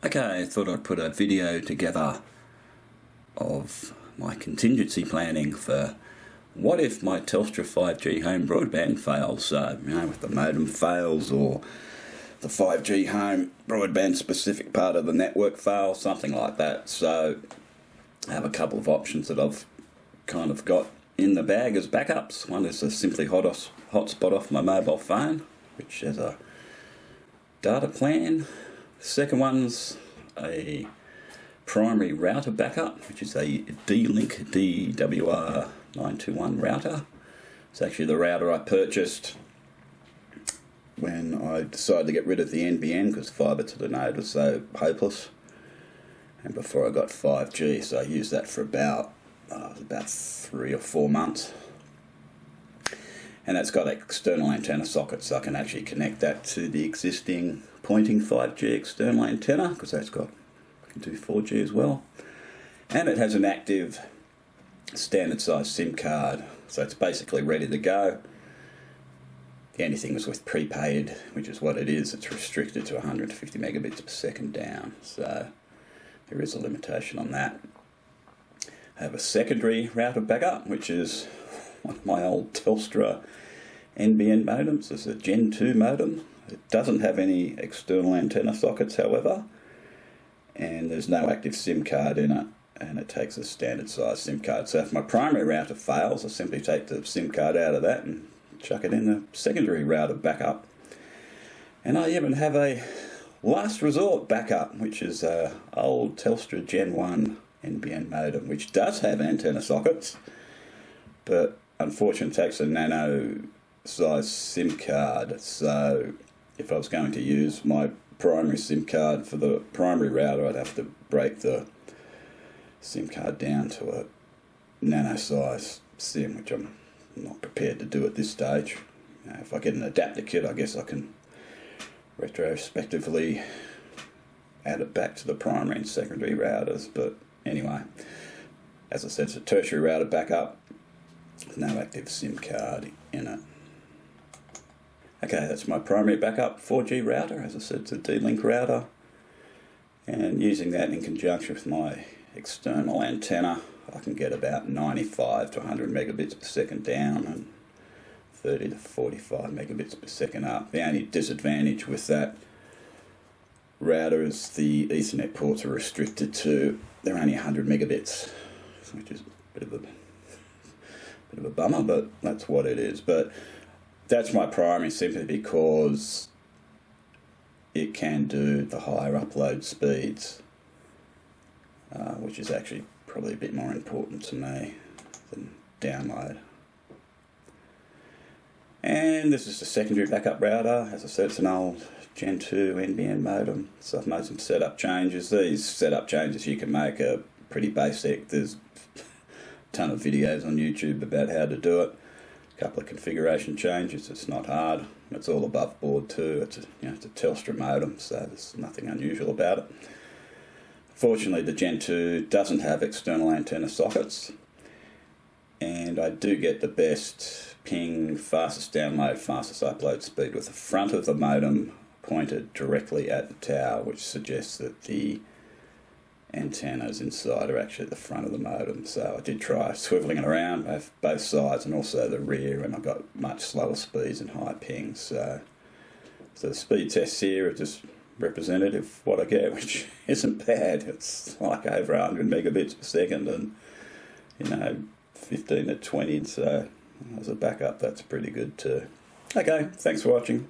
Okay, I thought I'd put a video together of my contingency planning for what if my Telstra 5G home broadband fails. So, if the modem fails or the 5G home broadband specific part of the network fails, something like that. So I have a couple of options that I've kind of got in the bag as backups. One is a simply hotspot off my mobile phone, which has a data plan. The second one's a primary router backup, which is a D-Link DWR921 router. It's actually the router I purchased when I decided to get rid of the NBN because fibre to the node was so hopeless, and before I got 5G, so I used that for about 3 or 4 months. And that's got external antenna sockets, so I can actually connect that to the existing pointing 5G external antenna, because I can do 4G as well. And it has an active standard size SIM card, so it's basically ready to go. The only thing is with prepaid, which is what it is, it's restricted to 150 megabits per second down, so there is a limitation on that. I have a secondary router backup, which is one of my old Telstra NBN modems. It's a Gen 2 modem. It doesn't have any external antenna sockets, however, and there's no active SIM card in it, and it takes a standard size SIM card. So if my primary router fails, I simply take the SIM card out of that and chuck it in the secondary router backup. And I even have a last resort backup, which is a old Telstra Gen 1 NBN modem, which does have antenna sockets, but unfortunately takes a nano size SIM card. So if I was going to use my primary SIM card for the primary router, I'd have to break the SIM card down to a nano size SIM, which I'm not prepared to do at this stage. If I get an adapter kit, I guess I can retrospectively add it back to the primary and secondary routers, but anyway, as I said, it's a tertiary router backup, no active SIM card in it. Okay, that's my primary backup 4G router. As I said, it's a D-Link router, and using that in conjunction with my external antenna, I can get about 95 to 100 megabits per second down and 30 to 45 megabits per second up. The only disadvantage with that router is the Ethernet ports are restricted to, they're only 100 megabits, which is a bit of a bummer, but that's what it is. But that's my primary, simply because it can do the higher upload speeds, which is actually probably a bit more important to me than download. And this is the secondary backup router. As I said, it's an old Gen 2 NBN modem, so I've made some setup changes. These setup changes you can make are pretty basic. There's a ton of videos on YouTube about how to do it. A couple of configuration changes. It's not hard. It's all above board too. It's a Telstra modem, so there's nothing unusual about it. Fortunately, the Gen 2 doesn't have external antenna sockets, and I do get the best ping, fastest download, fastest upload speed with the front of the modem pointed directly at the tower, which suggests that the antennas inside are actually at the front of the modem. So I did try swiveling it around both sides and also the rear, and I got much slower speeds and high pings. So the speed tests here are just representative of what I get, which isn't bad. It's like over 100 megabits per second and 15 to 20, so as a backup that's pretty good too. Okay, thanks for watching.